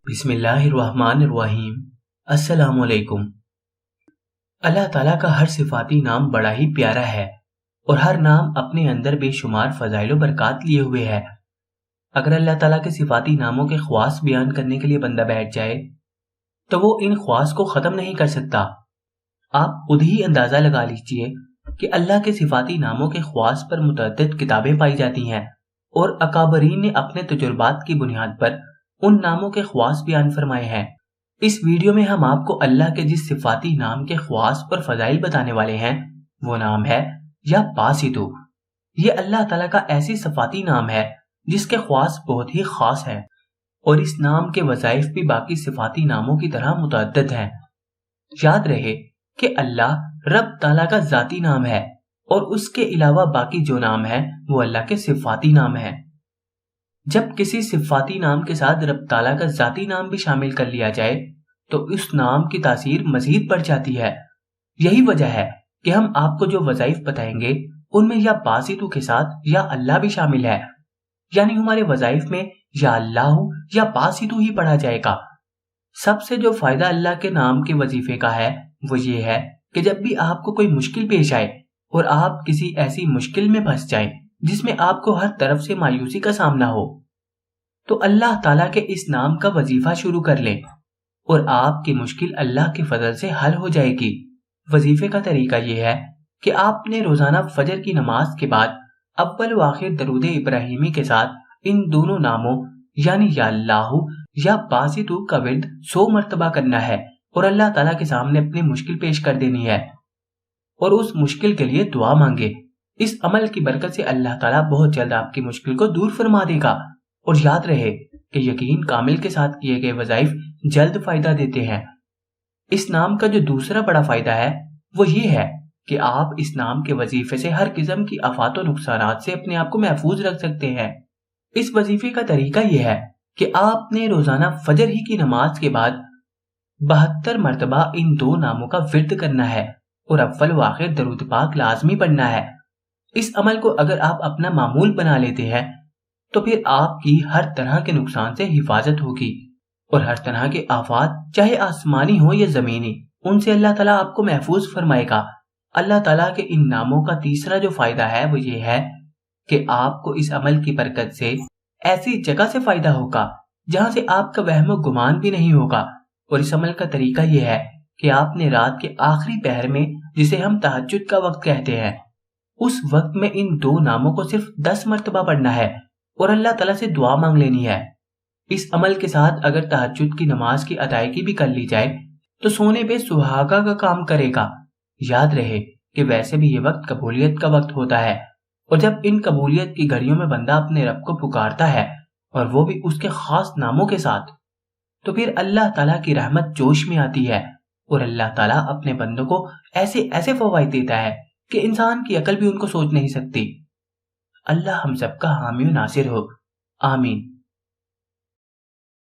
بسم اللہ الرحمن الرحیم۔ السلام علیکم۔ اللہ تعالیٰ کا ہر صفاتی نام بڑا ہی پیارا ہے اور ہر نام اپنے اندر بے شمار فضائل و برکات لیے ہوئے ہے۔ اگر اللہ تعالیٰ کے صفاتی ناموں کے خواص بیان کرنے کے لیے بندہ بیٹھ جائے تو وہ ان خواص کو ختم نہیں کر سکتا۔ آپ خود ہی اندازہ لگا لیجئے کہ اللہ کے صفاتی ناموں کے خواص پر متعدد کتابیں پائی جاتی ہیں اور اکابرین نے اپنے تجربات کی بنیاد پر ان ناموں کے خواص بیان فرمائے ہیں۔ اس ویڈیو میں ہم آپ کو اللہ کے جس صفاتی نام کے خواص اور فضائل بتانے والے ہیں وہ نام ہے یا باسطو۔ یہ اللہ تعالیٰ کا ایسی صفاتی نام ہے جس کے خواص بہت ہی خاص ہیں اور اس نام کے وظائف بھی باقی صفاتی ناموں کی طرح متعدد ہیں۔ یاد رہے کہ اللہ رب تعالیٰ کا ذاتی نام ہے اور اس کے علاوہ باقی جو نام ہیں وہ اللہ کے صفاتی نام ہیں۔ جب کسی صفاتی نام کے ساتھ رب تعالیٰ کا ذاتی نام بھی شامل کر لیا جائے تو اس نام کی تاثیر مزید بڑھ جاتی ہے۔ یہی وجہ ہے کہ ہم آپ کو جو وظائف بتائیں گے ان میں یا باسطو کے ساتھ یا اللہ بھی شامل ہے، یعنی ہمارے وظائف میں یا اللہ یا باسطو ہی پڑھا جائے گا۔ سب سے جو فائدہ اللہ کے نام کے وظیفے کا ہے وہ یہ ہے کہ جب بھی آپ کو کوئی مشکل پیش آئے اور آپ کسی ایسی مشکل میں پھنس جائیں جس میں آپ کو ہر طرف سے مایوسی کا سامنا ہو تو اللہ تعالیٰ کے اس نام کا وظیفہ شروع کر لیں اور آپ کی مشکل اللہ کے فضل سے حل ہو جائے گی۔ وظیفے کا طریقہ یہ ہے کہ آپ نے روزانہ فجر کی نماز کے بعد اول و آخر درود ابراہیمی کے ساتھ ان دونوں ناموں یعنی یا اللہ یا باسطو کا ورد 100 مرتبہ کرنا ہے اور اللہ تعالیٰ کے سامنے اپنی مشکل پیش کر دینی ہے اور اس مشکل کے لیے دعا مانگے۔ اس عمل کی برکت سے اللہ تعالیٰ بہت جلد آپ کی مشکل کو دور فرما دے گا۔ اور یاد رہے کہ یقین کامل کے ساتھ کیے گئے وظائف جلد فائدہ دیتے ہیں۔ اس نام کا جو دوسرا بڑا فائدہ ہے وہ یہ ہے کہ آپ اس نام کے وظیفے سے ہر قسم کی آفات و نقصانات سے اپنے آپ کو محفوظ رکھ سکتے ہیں۔ اس وظیفے کا طریقہ یہ ہے کہ آپ نے روزانہ فجر ہی کی نماز کے بعد 72 مرتبہ ان دو ناموں کا ورد کرنا ہے اور اول و آخر درود پاک لازمی پڑھنا ہے۔ اس عمل کو اگر آپ اپنا معمول بنا لیتے ہیں تو پھر آپ کی ہر طرح کے نقصان سے حفاظت ہوگی اور ہر طرح کے آفات چاہے آسمانی ہو یا زمینی ان سے اللہ تعالیٰ آپ کو محفوظ فرمائے گا۔ اللہ تعالیٰ کے ان ناموں کا تیسرا جو فائدہ ہے وہ یہ ہے کہ آپ کو اس عمل کی برکت سے ایسی جگہ سے فائدہ ہوگا جہاں سے آپ کا وہم و گمان بھی نہیں ہوگا۔ اور اس عمل کا طریقہ یہ ہے کہ آپ نے رات کے آخری پہر میں جسے ہم تہجد کا وقت کہتے ہیں اس وقت میں ان دو ناموں کو صرف 10 مرتبہ پڑھنا ہے اور اللہ تعالیٰ سے دعا مانگ لینی ہے۔ اس عمل کے ساتھ اگر تہجد کی نماز کی ادائیگی بھی کر لی جائے تو سونے پہ سہاگا کا کام کرے گا۔ یاد رہے کہ ویسے بھی یہ وقت قبولیت کا وقت ہوتا ہے اور جب ان قبولیت کی گھڑیوں میں بندہ اپنے رب کو پکارتا ہے اور وہ بھی اس کے خاص ناموں کے ساتھ تو پھر اللہ تعالیٰ کی رحمت جوش میں آتی ہے اور اللہ تعالیٰ اپنے بندوں کو ایسے فوائد دیتا ہے کہ انسان کی عقل بھی ان کو سوچ نہیں سکتی۔ اللہ ہم سب کا حامی و ناصر ہو، آمین۔